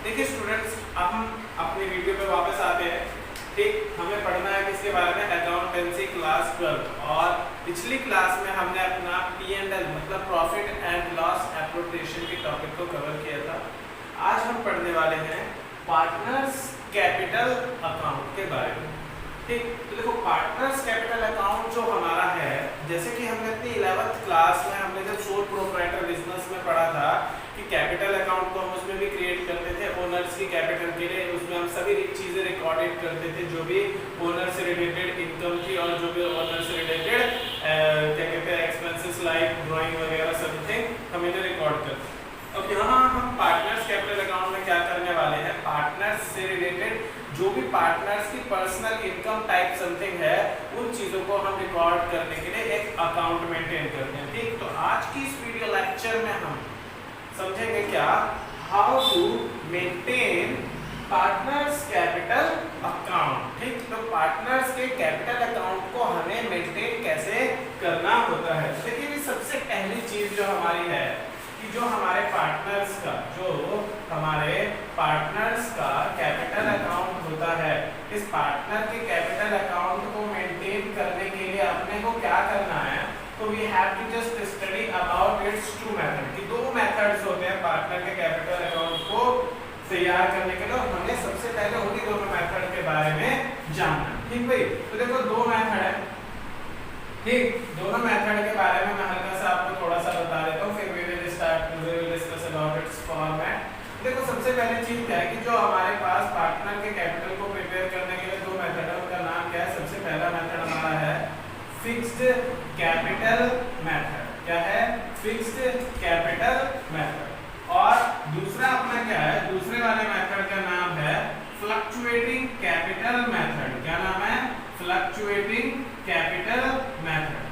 देखिए स्टूडेंट्स, अब हम अपने वीडियो पे वापस आते हैं। ठीक, हमें पढ़ना है किसके बारे में, अकाउंटेंसी क्लास 12। और पिछली क्लास में हमने अपना P&L मतलब प्रॉफिट एंड लॉस एप्रोप्रिएशन के टॉपिक को कवर किया था। आज हम पढ़ने वाले हैं पार्टनर्स कैपिटल अकाउंट के बारे में। ठीक, तो देखो पार्टनर्स कैपिटल अकाउंट जो हमारा है, जैसे कि हमने अपनी 11th क्लास में हमने जब सोल प्रोप्राइटर बिजनेस में पढ़ा था कि कैपिटल अकाउंट को हम उसमें भी क्रिएट करते थे ओनर्स की कैपिटल के लिए। उसमें हम सभी चीजें रिकॉर्डेड करते थे जो भी ओनर से रिलेटेड इनकम थी और जो भी ओनर से रिलेटेड क्या कहते हैं एक्सपेंसेस लाइक ड्राइंग वगैरह समथिंग हम इन्हें रिकॉर्ड करते। अब यहाँ हम पार्टनर्स कैपिटल अकाउंट में क्या करने वाले हैं, पार्टनर्स से रिलेटेड जो भी पार्टनर्स की पर्सनल इनकम टाइप समथिंग है उन चीजों को हम रिकॉर्ड करने के लिए एक अकाउंट मेंटेन करते हैं। ठीक, तो आज की इस वीडियो लेक्चर में हम समझेंगे क्या, how to maintain partners capital account. ठीक, तो पार्टनर्स के कैपिटल अकाउंट को हमें मेंटेन कैसे करना होता है। देखिए सबसे पहली चीज जो हमारी है कि जो हमारे पार्टनर्स का कैपिटल अकाउंट होता है, इस पार्टनर के कैपिटल अकाउंट को मेंटेन करने के लिए अपने को क्या करना है, तो we have to just study about its two method कि दो मेथड्स होते हैं पार्टनर के कैपिटल अकाउंट को तैयार करने के लिए। हमें सबसे पहले उन्हीं दोनों मेथड के बारे में जानना। ठीक भाई, तो देखो दो मेथड है। ठीक, दोनों मेथड के बारे में मैं हल्का सा आपको थोड़ा सा बता देता हूँ, फिर we will discuss about its format। देखो सबसे पहले चीज क्या है कि जो हमारे पास पार्टनर के कैपिटल को प्रिपेयर करने के लिए दो मेथड है, उनका नाम क्या है। सबसे पहला मेथड हमारा है फिक्स्ड कैपिटल मेथड। क्या है, फिक्स्ड कैपिटल मेथड। और दूसरा अपना क्या है, दूसरे वाले मेथड का नाम है फ्लक्चुएटिंग कैपिटल मेथड। क्या नाम है, फ्लक्चुएटिंग कैपिटल मेथड।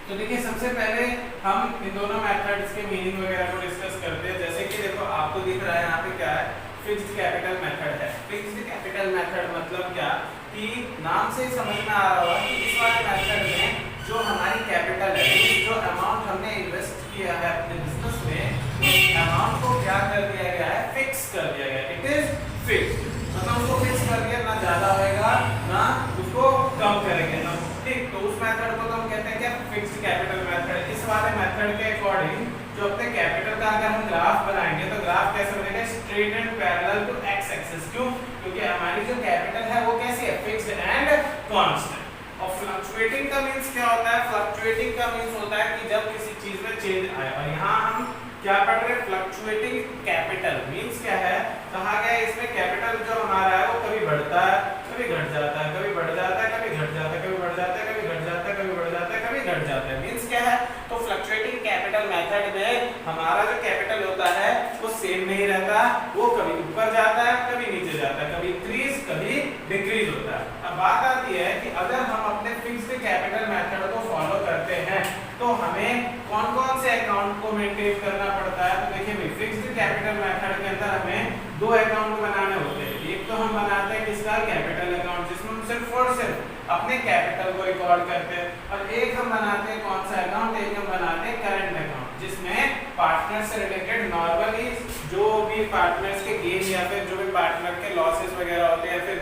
तो देखिए सबसे पहले हम इन दोनों मेथड्स के मीनिंग वगैरह को डिस्कस करते हैं। जैसे कि देखो आपको दिख रहा है यहाँ पे क्या है, फिक्स्ड कैपिटल मेथड है। फिक्स्ड कैपिटल मेथड मतलब क्या कि नाम से ही समझ में आ रहा होगा कि इस वाले मेथड में जो हमारी कैपिटल है, जो अमाउंट हमने इन्वेस्ट किया है अपने बिजनेस में, उस अमाउंट को क्या कर दिया गया है, फिक्स कर दिया गया। इट इज फिक्स्ड, मतलब उसको फिक्स कर दिया, ना ज्यादा होएगा ना उसको कम करेंगे ना। ठीक, तो उस मेथड को तो हम कहते हैं क्या, फिक्स्ड कैपिटल मेथड। इस वाले मेथड के अकॉर्डिंग जो अपने कैपिटल का अगर हम ग्राफ बनाएंगे तो ग्राफ कैसे बनेगा, straight and parallel to X axis. क्यों, क्योंकि हमारी जो कैपिटल है वो कैसी है, फिक्स्ड एंड कांस्टेंट। और फ्लक्चुएटिंग का मींस क्या होता है, फ्लक्चुएटिंग का मींस होता है कि जब किसी चीज में चेंज आए। और यहाँ हम क्या पढ़ रहे हैं, फ्लक्चुएटिंग कैपिटल मींस क्या है, कहा गया है इसमें कैपिटल जो हमारा है वो कभी बढ़ता है कभी घट जाता है, कभी बढ़ जाता है कभी घट जाता है, कभी बढ़ जाता है कभी घट जाता है, कभी बढ़ जाता है कभी घट जाता है। मींस क्या है, तो फ्लक्चुएटिंग कैपिटल मेथड में हमारा जो कैपिटल होता है वो सेम नहीं रहता, वो कभी ऊपर जाता है कभी नीचे जाता है, कभी इंक्रीज कभी डिक्रीज होता है। अब बात आती है कि अगर हम अपने फिक्स्ड कैपिटल मेथड को फॉलो करते हैं तो हमें कौन कौन से अकाउंट को मेंटेन करना पड़ता है। तो देखिए भाई, फिक्स्ड कैपिटल मेथड के अंदर हमें दो अकाउंट बनाने होते हैं। एक तो हम बनाते हैं किसका, कैपिटल अकाउंट, जिसमें हम सिर्फ और सिर्फ अपने कैपिटल को रिकॉर्ड करते हैं। और एक हम बनाते हैं कौन सा अकाउंट, एक हम बनाते हैं करंट अकाउंट, जिसमें पार्टनर से रिलेटेड नॉर्मली जो भी पार्टनर्स के गेन या फिर जो भी पार्टनर के लॉसेस वगैरह होते हैं, फिर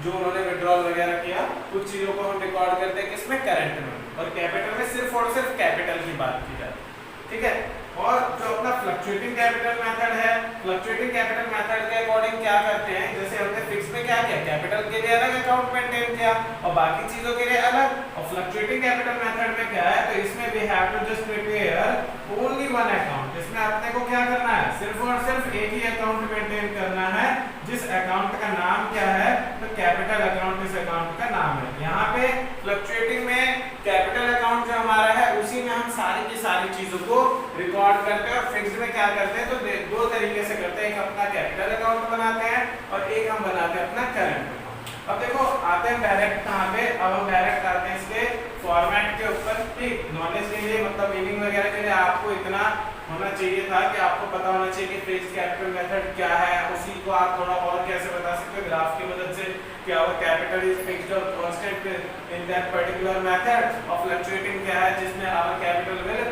जो उन्होंने विड्रॉल वगैरह किया, कुछ चीजों को हम रिकॉर्ड करते हैं किसमें, करंट में। और कैपिटल में सिर्फ और सिर्फ कैपिटल की बात की जाती है। ठीक है, और जो अपना फ्लक्चुएटिंग कैपिटल मेथड है, फ्लक्चुएटिंग कैपिटल मेथड के अकॉर्डिंग क्या करते हैं, जैसे हमने फिक्स में क्या किया, कैपिटल के लिए अलग अकाउंट मेंटेन किया और बाकी चीजों के लिए अलग। और फ्लक्चुएटिंग कैपिटल मेथड में क्या है, तो इसमें we have to just prepare only one account. इसमें अपने को क्या करना है, सिर्फ और सिर्फ एक ही अकाउंट मेंटेन करना है, जिस अकाउंट का नाम क्या है, तो कैपिटल अकाउंट इस अकाउंट का नाम है। यहाँ पे फ्लक्चुएटिंग में कैपिटल अकाउंट जो हमारा है उसी में हम सारे सारी की सारी चीजों को रिकॉर्ड करते हैं। और फिक्स्ड में क्या करते हैं, तो दो तरीके से करते हैं, एक अपना कैपिटल अकाउंट बनाते हैं और एक हम बनाते हैं अपना करंट अकाउंट। अब देखो आते हैं डायरेक्ट कहाँ पे, अब हम डायरेक्ट आते हैं इसके फॉर्मेट के ऊपर। ठीक, नॉलेज के लिए मतलब मीनिंग वगैरह के लिए आपको इतना होना चाहिए था कि आपको पता होना चाहिए कि फिक्स्ड कैपिटल मेथड क्या है। उसी को आप थोड़ा और कैसे बता सकते हो, ग्राफ की मदद से क्या वो कैपिटल इज फिक्स्ड और constant in that particular method. और फ्लक्चुएटिंग क्या है, जिसमें our capital will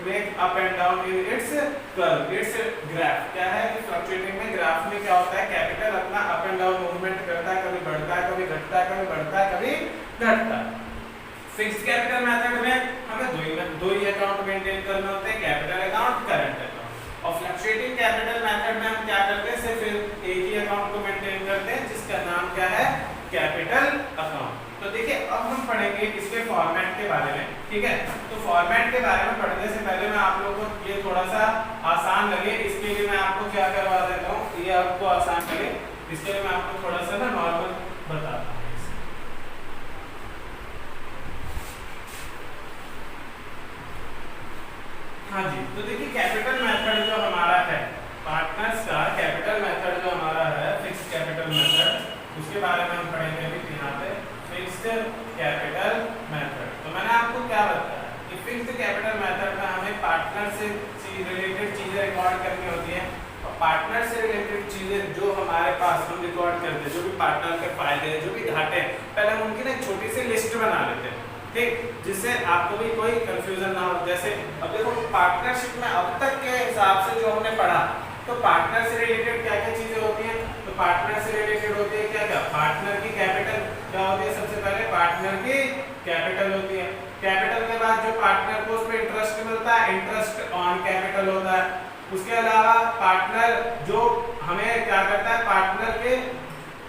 make up and down in its curve, its graph. क्या है कि फ्लक्चुएटिंग में ग्राफ में क्या होता है, कैपिटल अपना अप एंड डाउन मूवमेंट करता है, कभी बढ़ता है, कभी घटता है, कभी बढ़ता है, कभी घटता है। फिक्स्ड कैपिटल मेथड में हमें दो ही अकाउंट मेंटेन करने होते हैं, कैपिटल अकाउंट, करंट अकाउंट। और फ्लक्चुएटिंग कैपिटल मेथड में हम क्या करते हैं, सिर्फ एक ही अकाउंट को मेंटेन करते हैं जिसका नाम क्या है, कैपिटल अकाउंट। तो देखिए अब हम पढ़ेंगे इसके फॉर्मेट के बारे में। ठीक है, तो फॉर्मेट के बारे में पढ़ने से पहले मैं आप लोगों को ये थोड़ा सा आसान लगे इसके लिए मैं आपको क्या करवा देता हूँ, ये आपको आसान लगे इसके लिए मैं आपको थोड़ा सा ना नॉर्मल बताता हूँ। हाँ जी, तो देखिए कैपिटल मेथड जो हमारा है, पार्टनर्स का कैपिटल मेथड जो हमारा है, फिक्स्ड कैपिटल मेथड, उसके बारे में हम पढ़ेंगे अभी यहाँ पे, फिक्स्ड कैपिटल मेथड। तो मैंने आपको क्या बताया कि फिक्स्ड कैपिटल मेथड में हमें पार्टनर से रिलेटेड चीजें रिकॉर्ड करनी होती हैं। और पार्टनर से रिलेटेड चीजें जो हमारे पास हम रिकॉर्ड करते हैं, जो भी पार्टनर के फायदे हैं, जो भी घाटे हैं, पहले हम उनकी ना एक छोटी सी लिस्ट बना लेते हैं। ठीक, जिससे आपको भी कोई कंफ्यूजन ना हो। जैसे अब देखो पार्टनरशिप में अब तक के हिसाब से जो हमने पढ़ा, तो पार्टनर से रिलेटेड क्या क्या चीजें होती हैं, तो पार्टनर से रिलेटेड होती है क्या क्या, पार्टनर की कैपिटल क्या होती है, सबसे पहले पार्टनर की कैपिटल होती है। कैपिटल के बाद जो पार्टनर को उस पर इंटरेस्ट मिलता है, इंटरेस्ट ऑन कैपिटल होता है। उसके अलावा पार्टनर जो हमें क्या करता है, पार्टनर के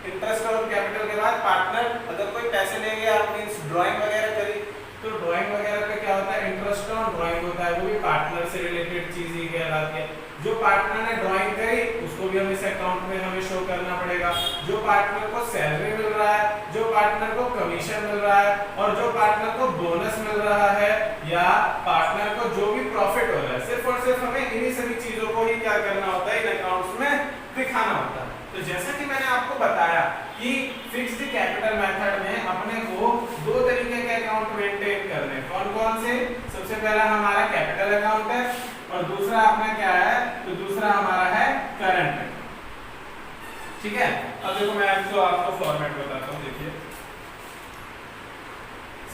इंटरेस्ट और कैपिटल के बाद पार्टनर अगर कोई पैसे ले गया, मींस ड्राइंग वगैरह करी, तो ड्राइंग वगैरह पे क्या होता है, इंटरेस्ट ऑन ड्राइंग होता है, वो भी पार्टनर से रिलेटेड चीज ही कहलाती है। जो पार्टनर ने ड्राइंग करी उसको भी हम इस अकाउंट में हमें शो करना पड़ेगा। जो पार्टनर को सैलरी मिल रहा है, जो पार्टनर को कमीशन मिल रहा है, और जो पार्टनर को बोनस मिल रहा है, या पार्टनर को जो भी प्रॉफिट हो रहा है, सिर्फ और सिर्फ हमें इन्हीं सभी चीजों को ही क्या करना होता है, इन अकाउंट्स में दिखाना होता है। तो जैसा कि मैंने आपको बताया कि फिक्स्ड कैपिटल मेथड में अपने को दो तरीके के अकाउंट मेंटेन करने, कौन कौन से, सबसे पहला हमारा कैपिटल अकाउंट है और दूसरा अपना क्या है, तो दूसरा हमारा है करंट अकाउंट। ठीक है, अब देखो मैं आपको फॉर्मेट बताता हूँ। देखिए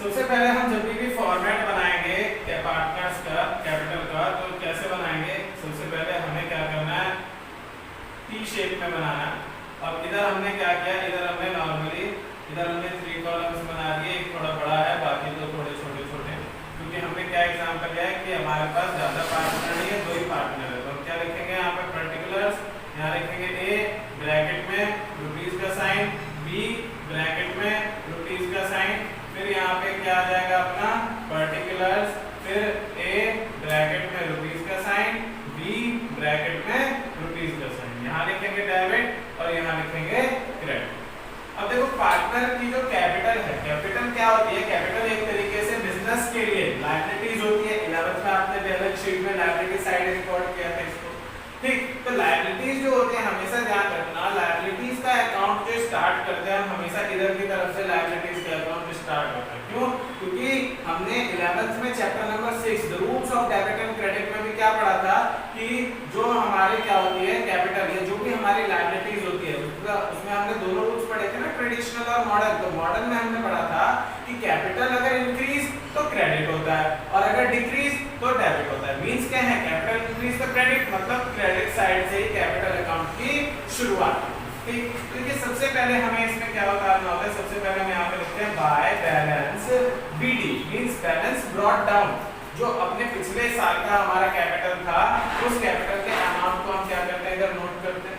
सबसे पहले हम जब भी फॉर्मेट बनाएंगे पार्टनर्स का कैपिटल का, तो कैसे बनाएंगे, सबसे पहले हमें क्या करना है, टी शेप में बनाना। अब इधर हमने क्या किया, इधर हमने नॉर्मली इधर हमने 3 कॉलम्स बना दिए, एक थोड़ा बड़ा है, बाकी तो थोड़े छोटे छोटे, क्योंकि हमने क्या एग्जांपल लिया है कि हमारे पास ज्यादा पार्टनर नहीं है, 2 ही पार्टनर है। तो हम क्या लिखेंगे यहाँ पे, पर्टिकुलर्स, यहाँ लिखेंगे ए ब्रैकेट में रुपीस का साइन, बी ब्रैकेट में रुपीस का साइन, फिर यहाँ पे क्या आ जाएगा अपना पर्टिकुलर्स, फिर ए ब्रैकेट में रुपीस का साइन, बी ब्रैकेट में रुपीस का साइन, यहाँ लिखेंगे डेबिट और यहाँ लिखेंगे क्रेडिट। अब देखो पार्टनर की जो कैपिटल है, कैपिटल क्या होती है, कैपिटल एक तरीके से बिजनेस के लिए लायबिलिटीज होती है। 11th में आपने बैलेंस शीट में लायबिलिटी साइड रिकॉर्ड किया था इसको। ठीक, तो लायबिलिटीज जो होती है हमेशा ध्यान रखना, लायबिलिटीज का अकाउंट जो स्टार्ट करते हैं हम हमेशा इधर की तरफ से लायबिलिटीज का अकाउंट स्टार्ट करते हैं। क्यों, क्योंकि हमने 11th में chapter number 6 the rules of debit and credit में भी क्या पढ़ा था कि जो हमारे क्या होती है कैपिटल, या जो भी हमारी लायबिलिटीज होती है उसमें हमने दोनों रूल्स पढ़े थे ना, ट्रेडिशनल और मॉडर्न। तो मॉडर्न में हमने पढ़ा था कि कैपिटल अगर इंक्रीज तो क्रेडिट होता है और अगर डिक्रीज तो डेबिट होता है। मींस क्या है, कैपिटल इंक्रीज तो क्रेडिट, मतलब क्रेडिट साइड से ही कैपिटल अकाउंट की शुरुआत। ठीक, तो ये सबसे पहले हमें इसमें क्या करना होता है, सबसे पहले हम यहाँ पे लिखते हैं by balance BD, means balance brought down. जो अपने पिछले साल का हमारा कैपिटल था, उस कैपिटल के अमाउंट को हम क्या करते हैं, इधर नोट करते हैं।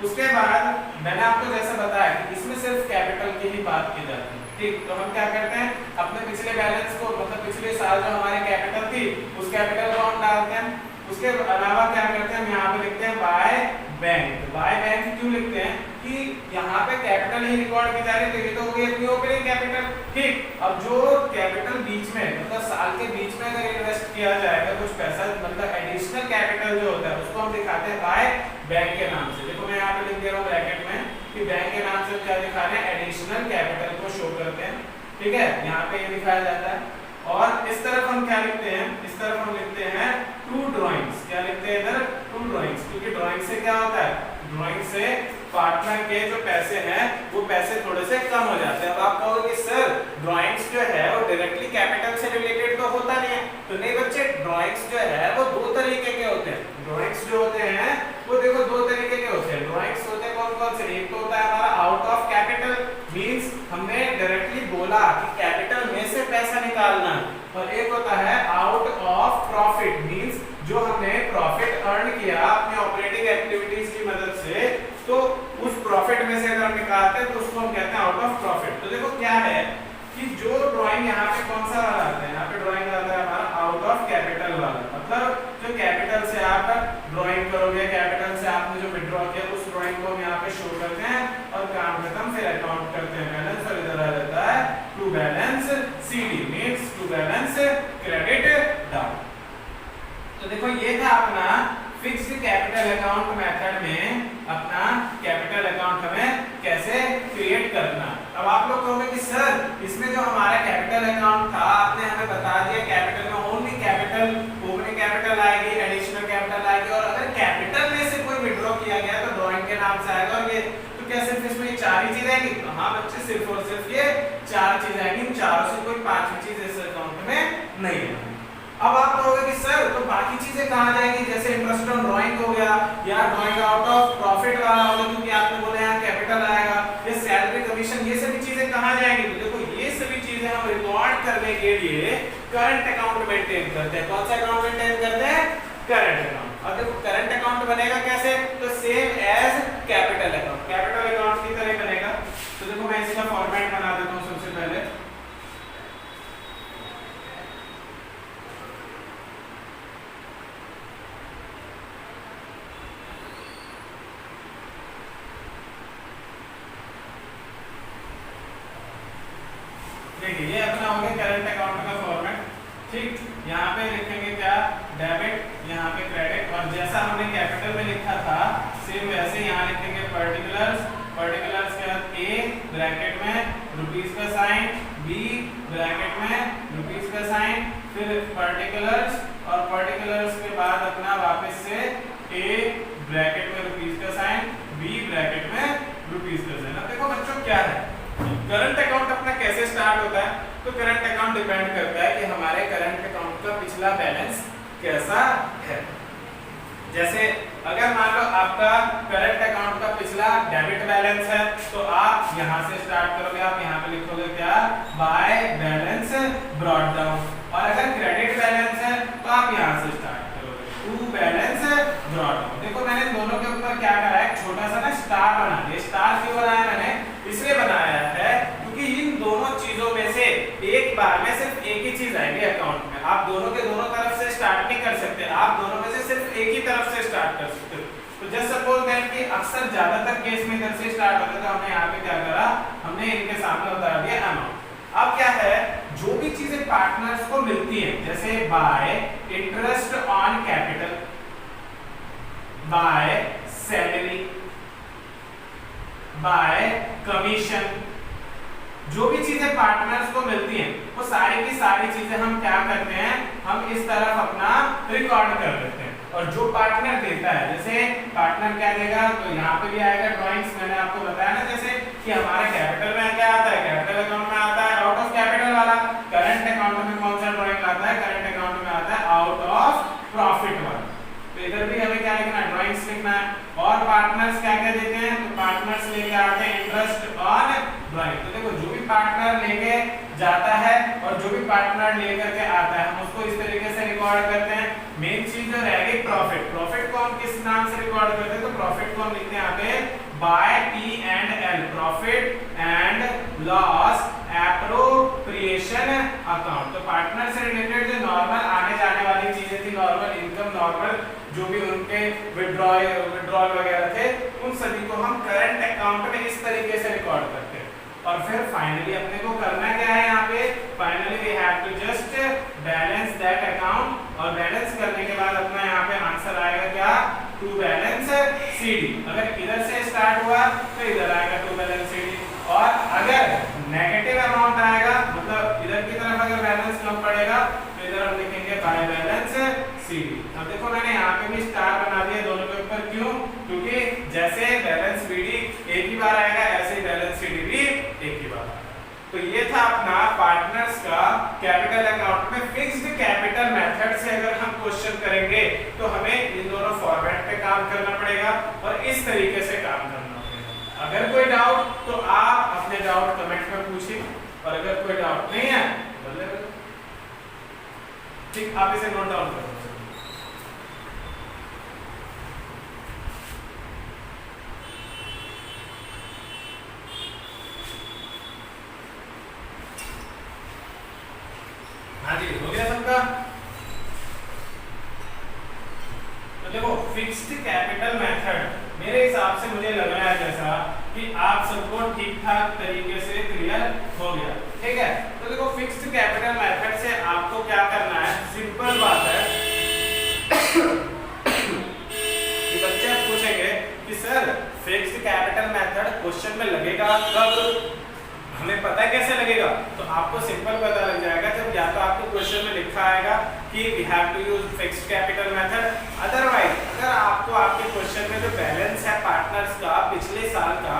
उसके बाद मैंने आपको जैसे बताया कि इसमें सिर्फ कैपिटल की ही बात की जाती है। ठीक, तो हम क्या करते हैं, अपने पिछले बैलेंस को, मतलब पिछले साल जो हमारी कैपिटल थी उस कैपिटल को हम डालते हैं। उसके अलावा क्या करते हैं, हम यहाँ पे लिखते हैं बाय बैंक। बाय बैंक क्यों लिखते हैं कि यहाँ पे कैपिटल ही रिकॉर्ड की जा रही है, तो ये तो हो गई अपनी ओपनिंग कैपिटल। ठीक। अब जो कैपिटल बीच में मतलब साल के बीच में अगर इन्वेस्ट किया जाएगा कुछ पैसा, मतलब एडिशनल कैपिटल जो होता है उसको हम दिखाते हैं बाय बैंक के नाम से। देखो मैं यहाँ पे लिख दे रहा हूँ ब्रैकेट में कि बैंक के नाम से क्या दिखा रहे हैं, एडिशनल कैपिटल को शो करते हैं, ठीक है, यहाँ पे ये दिखाया जाता है। और इस तरफ हम क्या लिखते हैं, इस तरफ हम लिखते हैं टू ड्राइंग्स। क्या लिखते हैं इधर, टू ड्राइंग्स, क्योंकि ड्राइंग से क्या होता है, ड्राइंग से पार्टनर के जो पैसे हैं वो पैसे थोड़े से कम हो जाते हैं। अब आप कहोगे कि सर ड्राइंग्स जो है वो डायरेक्टली कैपिटल से रिलेटेड तो होता नहीं है। तो नहीं बच्चे, ड्राइंग्स जो है वो दो तरीके के होते हैं। ड्राइंग्स जो होते हैं वो देखो दो तरीके के होते हैं। ड्राइंग्स होते हैं कौन कौन से, एक तो होता है हमारा आउट ऑफ कैपिटल, मींस हमने डायरेक्टली बोला कि कैपिटल में से पैसा निकालना, और एक होता है आउट ऑफ प्रॉफिट, मींस जो हमने प्रॉफिट अर्न किया अपने ऑपरेटिंग एक्टिविटीज की मदद से, तो उस प्रॉफिट में से अगर हम निकालते हैं तो उसको हम कहते हैं आउट ऑफ प्रॉफिट। तो देखो क्या है कि जो ड्राइंग यहाँ पे कौन सा वाला आता है, यहाँ पे ड्राइंग आता है हमारा आउट ऑफ कैपिटल वाला, मतलब जो कैपिटल से आप ड्राइंग करोगे, कैपिटल से आपने जो विड्रॉ किया उस ड्राइंग को हम यहाँ पे शो करते हैं और काम खत्म, फिर अकाउंट करते हैं बैलेंस, और इधर आ जाता है to balance CD, means to balance credit down. तो देखो ये था अपना फिक्स्ड कैपिटल अकाउंट मेथड में अपना कैपिटल अकाउंट हमें कैसे क्रिएट करना। अब आप लोग कहोगे कि सर इसमें जो हमारा कैपिटल अकाउंट था आपने हमें बता दिया कैपिटल में ओनली कैपिटल, ओपनिंग कैपिटल आएगी, एडिशनल कैपिटल आएगी, और अगर कैपिटल में से कोई विड्रॉ किया गया तो ड्राइंग के नाम से आएगा। और ये तो क्या सिर्फ इसमें चार ही चीज आएगी? हाँ बच्चे, सिर्फ और सिर्फ ये चार चीज आएंगी, चारों से कोई पांचवी चीज इस अकाउंट में नहीं है। अब आप कहोगे कि सर तो बाकी चीजें कहाँ जाएंगी, जैसे इंटरेस्ट ऑन ड्राइंग हो गया या ड्राइंग आउट ऑफ प्रॉफिट वाला होगा क्योंकि आपने बोला यहाँ कैपिटल आएगा, ये सैलरी कमीशन, ये सभी चीजें कहाँ जाएंगी? तो देखो ये सभी चीजें हम रिकॉर्ड करने के लिए करंट अकाउंट मेंटेन करते हैं। कौन सा अकाउंट मेंटेन करते हैं? Current account. और देखो करंट अकाउंट बनेगा कैसे, तो same as capital account, capital account की तरह बनेगा। तो देखो मैं इसका फॉर्मेट बना देता हूँ सबसे पहले। देखिए ये अपना हो गया करंट अकाउंट का फॉर्मेट, ठीक। यहाँ पे लिखेंगे क्या, डेबिट, यहाँ पे क्रेडिट, और जैसा हमने कैपिटल में लिखा था सेम वैसे यहाँ लिखेंगे पर्टिकुलर्स, पर्टिकुलर्स के बाद ए ब्रैकेट में रुपीस का साइन, बी ब्रैकेट में रुपीस का साइन, फिर पर्टिकुलर्स, और पर्टिकुलर्स के बाद अपना वापस से ए ब्रैकेट में रुपीस का साइन, बी ब्रैकेट में रुपीस का साइन। अब देखो बच्चों क्या है, करंट अकाउंट अपना कैसे स्टार्ट होता है, तो करंट अकाउंट डिपेंड करता है कि हमारे करंट अकाउंट का पिछला बैलेंस कैसा है। जैसे अगर मान लो आपका करंट अकाउंट का पिछला डेबिट बैलेंस है तो आप यहां से स्टार्ट करोगे, आप यहां पे लिखोगे क्या, बाय बैलेंस ब्रॉट डाउन, और अगर क्रेडिट बैलेंस है तो आप यहां से स्टार्ट करोगे टू बैलेंस ब्रॉट डाउन। देखो मैंने दोनों के ऊपर क्या करा है, छोटा सा ना स्टार बना दिया। स्टार क्यों बनाया मैंने, इसलिए बनाया है क्योंकि इन दोनों चीजों में से एक बार में सिर्फ एक ही चीज आएगी अकाउंट में। आप दोनों के दोनों तरफ से स्टार्ट नहीं कर सकते, आप दोनों में से सिर्फ एक ही तरफ से स्टार्ट कर सकते हो। तो जस्ट सपोज दैट कि अक्सर ज्यादातर केस में इधर से स्टार्ट होता है, तो हमने यहाँ पे क्या करा, हमने इनके सामने उतार दिया अमाउंट। अब क्या है, जो भी चीजें पार्टनर्स को मिलती हैं, जैसे bye interest on capital, by salary, bye commission, जो भी चीजें पार्टनर्स को मिलती हैं वो सारी की सारी चीजें हम क्या करते हैं, हम इस तरफ अपना रिकॉर्ड कर देते हैं। और जो पार्टनर देता है, जैसे पार्टनर क्या देगा, तो यहाँ पे भी आएगा ड्राइंग्स, मैंने आपको बताया ना जैसे कि हमारा कैपिटल में क्या आता है, कैपिटल अकाउंट में आता है आउट ऑफ कैपिटल वाला, करंट अकाउंट में कौन सा ड्राइंग आता है, करंट अकाउंट में आता है आउट ऑफ प्रॉफिट वाला। तो इधर भी हमें क्या लिखना है, ड्राइंग्स लिखना है। और पार्टनर्स क्या क्या देते हैं, तो पार्टनर्स लेके आते हैं इंटरेस्ट ऑन ड्राइंग। तो देखो जो भी पार्टनर लेके जाता है और जो भी पार्टनर लेकर के आता है हम उसको इस तरीके से रिकॉर्ड करते हैं। मेन चीज जो रहेगी प्रॉफिट, प्रॉफिट को हम किस नाम से रिकॉर्ड करते हैं, तो प्रॉफिट को हम लिखते हैं यहाँ पे by P and L, profit and loss appropriation account. तो पार्टनर से रिलेटेड जो नॉर्मल आने जाने वाली चीजें थी, नॉर्मल इनकम, नॉर्मल जो भी उनके विड्रॉल वगैरह थे, उन सभी को हम करंट अकाउंट में इस तरीके से रिकॉर्ड करते हैं। और फिर फाइनली अपने को करना क्या है यहाँ पे, finally we have to just balance that account, और बैलेंस करने के बाद अपना यहाँ पे आंसर आएगा क्या, टू बैलेंस CD। अगर इधर से स्टार्ट हुआ तो इधर आएगा टू बैलेंस CD, और अगर नेगेटिव अमाउंट आएगा मतलब इधर की तरफ अगर बैलेंस कम पड़ेगा तो इधर हम लिखेंगे बाय बैलेंस CD। अब देखो मैंने यहाँ पे भी स्टार बना दिया दोनों के ऊपर, क्यों, क्योंकि जैसे बैलेंस BD एक ही बार आएगा ऐसे ही बैलेंस CD भी एक ही बार। तो ये था अपना पार्टनर्स का कैपिटल अकाउंट में फिक्स्ड कैपिटल मेथड से अगर हम क्वेश्चन करेंगे तो हमें इन दोनों फॉर्मेट पे काम करना पड़ेगा और इस तरीके से काम करना पड़ेगा। अगर कोई डाउट तो आप अपने डाउट कमेंट में पूछिए, और अगर कोई डाउट नहीं है बोले ठीक, आप इसे नोट डाउन करो। हाँ जी, हो गया सबका। तो देखो फिक्स्ड कैपिटल मेथड मेरे हिसाब से मुझे लग रहा है जैसा कि आप सबको ठीक ठाक तरीके से क्लियर हो गया, ठीक है। तो देखो फिक्स्ड कैपिटल मेथड से आपको क्या करना है, सिंपल बात है कि बच्चे पूछेंगे कि sir fixed capital method question में लगेगा कब, हमें पता है कैसे लगेगा, तो आपको सिंपल पता लग जाएगा जब या तो आपको क्वेश्चन में लिखा आएगा कि we have to use fixed capital method, otherwise अगर आपको आपके क्वेश्चन में जो बैलेंस है पार्टनर्स का पिछले साल का,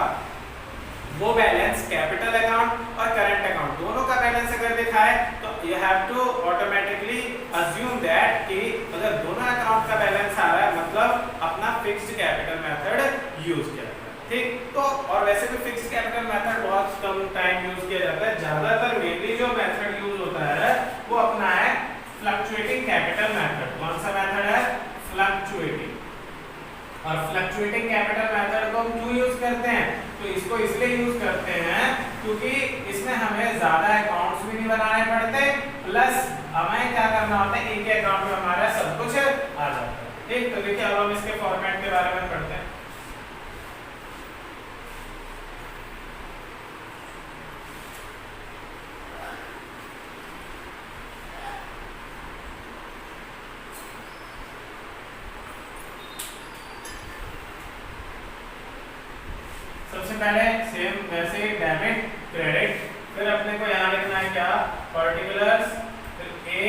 वो बैलेंस कैपिटल अकाउंट और करंट अकाउंट दोनों का बैलेंस अगर दिखा है तो you have to automatically assume that कि अगर दोनों अकाउंट का बैलेंस आ रहा है मतलब अपना फिक्स्ड कैपिटल मेथड यूज किया, ठीक। तो और वैसे भी फिक्स्ड कैपिटल मेथड बहुत कम टाइम यूज किया जाता है, ज्यादातर मेनली जो मेथड यूज होता है वो अपना है फ्लक्चुएटिंग कैपिटल मेथड। कौन सा मेथड है, फ्लक्चुएटिंग। और फ्लक्चुएटिंग कैपिटल मेथड को हम क्यों यूज करते हैं, तो इसको इसलिए यूज करते हैं क्योंकि इसमें हमें ज्यादा अकाउंट्स भी नहीं बनाने पड़ते, प्लस हमें क्या करना होता है, एक अकाउंट में हमारा सब कुछ आ जाता है, ठीक। तो देखिए अब हम इसके फॉर्मेट के बारे में पढ़ते हैं। सबसे पहले सेम वैसे ही डेबिट क्रेडिट, फिर अपने को यहाँ लिखना है क्या, पर्टिकुलर्स, फिर ए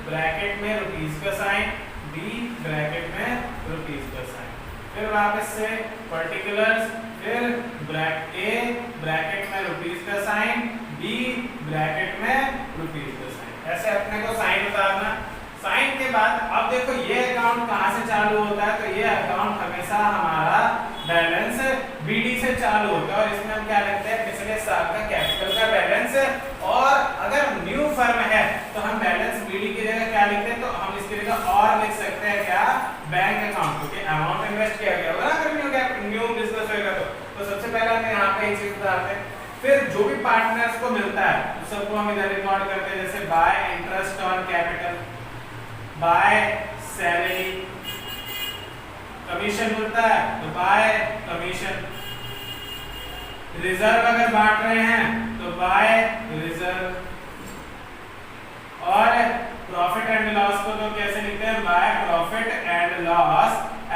ब्रैकेट में रुपीस का साइन, बी ब्रैकेट में रुपीस का साइन, फिर वापस से पर्टिकुलर्स, फिर ए ब्रैकेट में रुपीस का साइन, बी ब्रैकेट में रुपीस का साइन, ऐसे अपने को साइन उतारना। साइन के बाद अब देखो ये अकाउंट कहाँ से चालू होता है, तो ये अकाउंट हमेशा हमारा बैलेंस BD से चालू होता है, और इसमें हम क्या लिखते हैं, पिछले साल का कैपिटल का बैलेंस, और अगर न्यू फर्म है तो हम बैलेंस BD की जगह क्या लिखते हैं, तो हम इसकी जगह और लिख सकते हैं क्या, बैंक अकाउंट, क्योंकि अमाउंट इन्वेस्ट किया गया होगा ना, अगर न्यू बिजनेस होगा तो सबसे पहले हम यहाँ पे ये चीज उतारते हैं। फिर जो भी पार्टनर्स को मिलता है तो सबको हम इधर रिकॉर्ड करते हैं, जैसे bye interest on capital, by salary, commission मिलता है तो बाय कमीशन, रिजर्व अगर बांट रहे हैं तो बाय रिजर्व, और प्रॉफिट एंड लॉस को तो कैसे लिखते हैं, by profit and loss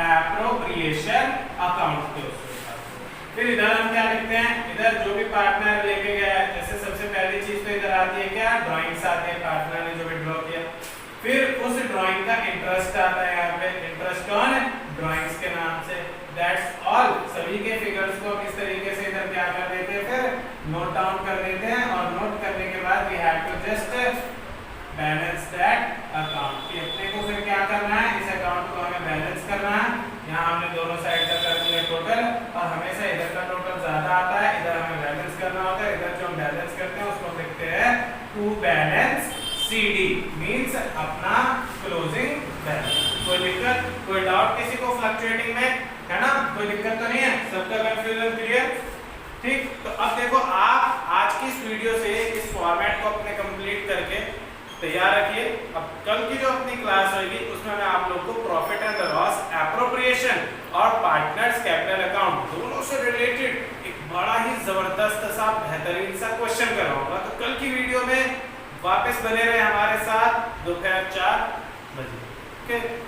appropriation account के उसके साथ। फिर इधर हम क्या लिखते हैं, इधर जो भी पार्टनर लेके गया है, जैसे सबसे पहली चीज तो इधर आती है क्या, ड्राइंग्स आते हैं, पार्टनर ने जो भी ड्रॉ किया, फिर उस ड्राइंग का इंटरेस्ट आता है यहाँ पे, इंटरेस्ट ऑन ड्राइंग्स के नाम से, दैट्स ऑल। सभी के फिगर्स को हम इस तरीके से इधर क्या कर देते हैं, फिर नोट डाउन कर देते हैं, और नोट करने के बाद we have to just balance that account. अपने को फिर क्या करना है, इस अकाउंट को हमें बैलेंस करना है। यहाँ हमने दोनों साइड का कर दिया टोटल, और हमेशा इधर का टोटल ज्यादा आता है, इधर हमें बैलेंस करना होता है, इधर जो हम बैलेंस करते हैं उसको लिखते हैं टू बैलेंस CD, मींस अपना क्लोजिंग बैलेंस। कोई दिक्कत, कोई डाउट किसी को फ्लक्चुएटिंग में, है ना, कोई दिक्कत तो नहीं है, सबका कंफ्यूजन क्लियर, ठीक। तो अब देखो आप आज की इस वीडियो से इस फॉर्मेट को अपने कंप्लीट करके तैयार रखिए। अब कल की जो अपनी क्लास होगी उसमें मैं आप लोग को प्रॉफिट एंड लॉस एप्रोप्रिएशन और पार्टनर्स कैपिटल अकाउंट दोनों से रिलेटेड एक बड़ा ही जबरदस्त सा बेहतरीन सा क्वेश्चन करवाऊंगा। तो कल की वीडियो में वापस बने रहे हमारे साथ दोपहर 4 बजे। ओके।